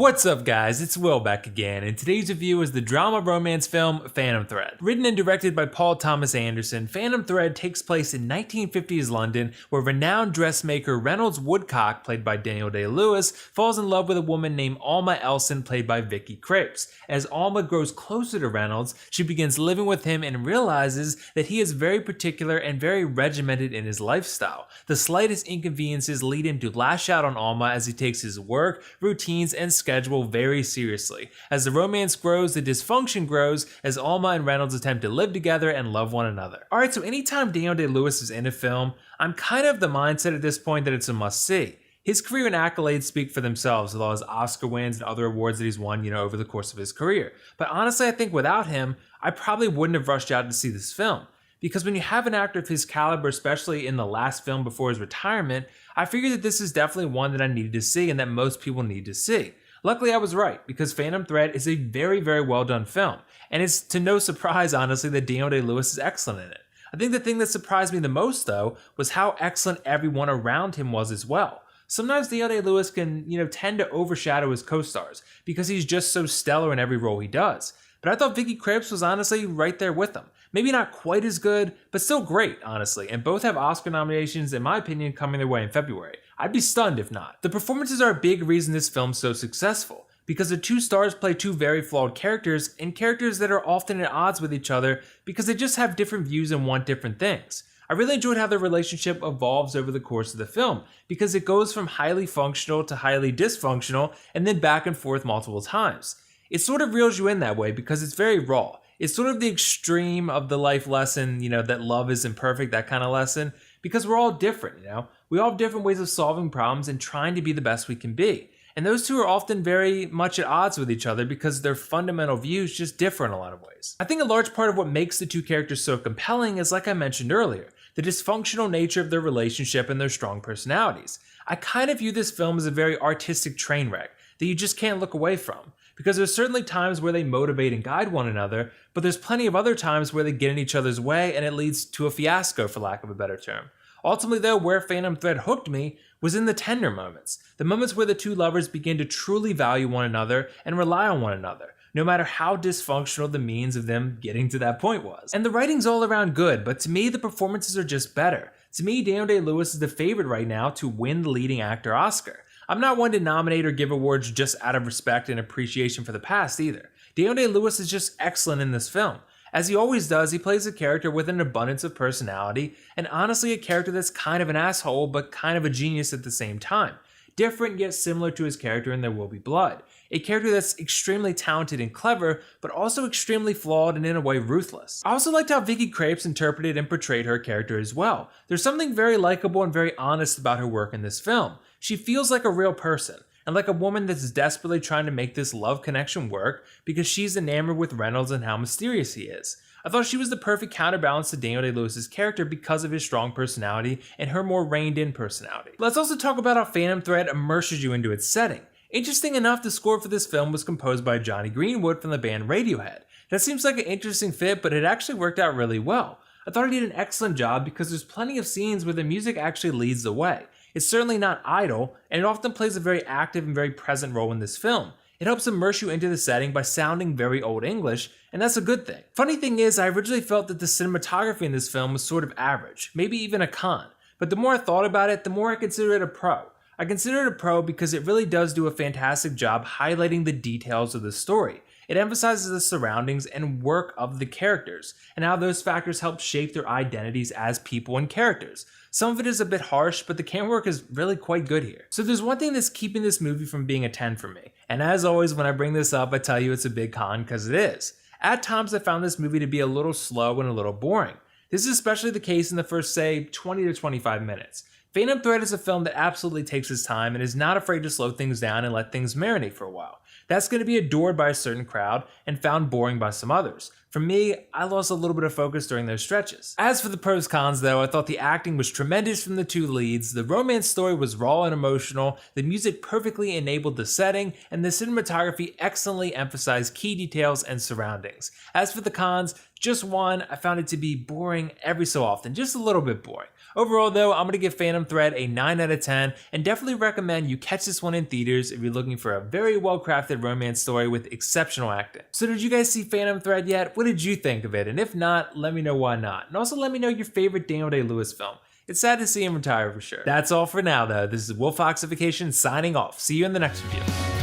What's up guys, it's Will back again, and today's review is the drama romance film Phantom Thread. Written and directed by Paul Thomas Anderson, Phantom Thread takes place in 1950s London, where renowned dressmaker Reynolds Woodcock, played by Daniel Day-Lewis, falls in love with a woman named Alma Elson, played by Vicky Krieps. As Alma grows closer to Reynolds, she begins living with him and realizes that he is very particular and very regimented in his lifestyle. The slightest inconveniences lead him to lash out on Alma as he takes his work, routines, and schedule very seriously. As the romance grows, the dysfunction grows as Alma and Reynolds attempt to live together and love one another. Alright, so anytime Daniel Day-Lewis is in a film, I'm kind of the mindset at this point that it's a must-see. His career and accolades speak for themselves with all his Oscar wins and other awards that he's won, over the course of his career. But honestly, I think without him, I probably wouldn't have rushed out to see this film. Because when you have an actor of his caliber, especially in the last film before his retirement, I figured that this is definitely one that I needed to see and that most people need to see. Luckily I was right, because Phantom Thread is a very, very well done film, and it's to no surprise honestly that Daniel Day-Lewis is excellent in it. I think the thing that surprised me the most though was how excellent everyone around him was as well. Sometimes Daniel Day-Lewis can, tend to overshadow his co-stars because he's just so stellar in every role he does. But I thought Vicky Krieps was honestly right there with him. Maybe not quite as good, but still great, honestly, and both have Oscar nominations, in my opinion, coming their way in February. I'd be stunned if not. The performances are a big reason this film's so successful, because the two stars play two very flawed characters, and characters that are often at odds with each other because they just have different views and want different things. I really enjoyed how their relationship evolves over the course of the film, because it goes from highly functional to highly dysfunctional, and then back and forth multiple times. It sort of reels you in that way because it's very raw. It's sort of the extreme of the life lesson, that love isn't perfect, that kind of lesson, because we're all different, We all have different ways of solving problems and trying to be the best we can be. And those two are often very much at odds with each other because their fundamental views just differ in a lot of ways. I think a large part of what makes the two characters so compelling is, like I mentioned earlier, the dysfunctional nature of their relationship and their strong personalities. I kind of view this film as a very artistic train wreck that you just can't look away from. Because there's certainly times where they motivate and guide one another, but there's plenty of other times where they get in each other's way and it leads to a fiasco, for lack of a better term. Ultimately though, where Phantom Thread hooked me was in the tender moments. The moments where the two lovers begin to truly value one another and rely on one another, no matter how dysfunctional the means of them getting to that point was. And the writing's all around good, but to me the performances are just better. To me, Daniel Day-Lewis is the favorite right now to win the leading actor Oscar. I'm not one to nominate or give awards just out of respect and appreciation for the past either. Daniel Day-Lewis is just excellent in this film. As he always does, he plays a character with an abundance of personality, and honestly a character that's kind of an asshole but kind of a genius at the same time. Different yet similar to his character in There Will Be Blood. A character that's extremely talented and clever, but also extremely flawed and in a way ruthless. I also liked how Vicky Krieps interpreted and portrayed her character as well. There's something very likable and very honest about her work in this film. She feels like a real person, and like a woman that's desperately trying to make this love connection work because she's enamored with Reynolds and how mysterious he is. I thought she was the perfect counterbalance to Daniel Day-Lewis' character because of his strong personality and her more reined-in personality. Let's also talk about how Phantom Thread immerses you into its setting. Interesting enough, the score for this film was composed by Johnny Greenwood from the band Radiohead. That seems like an interesting fit, but it actually worked out really well. I thought he did an excellent job because there's plenty of scenes where the music actually leads the way. It's certainly not idle, and it often plays a very active and very present role in this film. It helps immerse you into the setting by sounding very Old English, and that's a good thing. Funny thing is, I originally felt that the cinematography in this film was sort of average, maybe even a con, but the more I thought about it, the more I consider it a pro. I consider it a pro because it really does do a fantastic job highlighting the details of the story. It emphasizes the surroundings and work of the characters, and how those factors help shape their identities as people and characters. Some of it is a bit harsh, but the camera work is really quite good here. So there's one thing that's keeping this movie from being a 10 for me, and as always when I bring this up I tell you it's a big con, because it is. At times I found this movie to be a little slow and a little boring. This is especially the case in the first, say, 20 to 25 minutes. Phantom Thread is a film that absolutely takes its time and is not afraid to slow things down and let things marinate for a while. That's going to be adored by a certain crowd and found boring by some others. For me, I lost a little bit of focus during those stretches. As for the pros cons though, I thought the acting was tremendous from the two leads, the romance story was raw and emotional, the music perfectly enabled the setting, and the cinematography excellently emphasized key details and surroundings. As for the cons, just one, I found it to be boring every so often, just a little bit boring. Overall though, I'm going to give Phantom Thread a 9 out of 10 and definitely recommend you catch this one in theaters if you're looking for a very well crafted romance story with exceptional acting. So did you guys see Phantom Thread yet? What did you think of it? And if not, let me know why not. And also let me know your favorite Daniel Day-Lewis film. It's sad to see him retire for sure. That's all for now though. This is WillFoxification signing off. See you in the next review.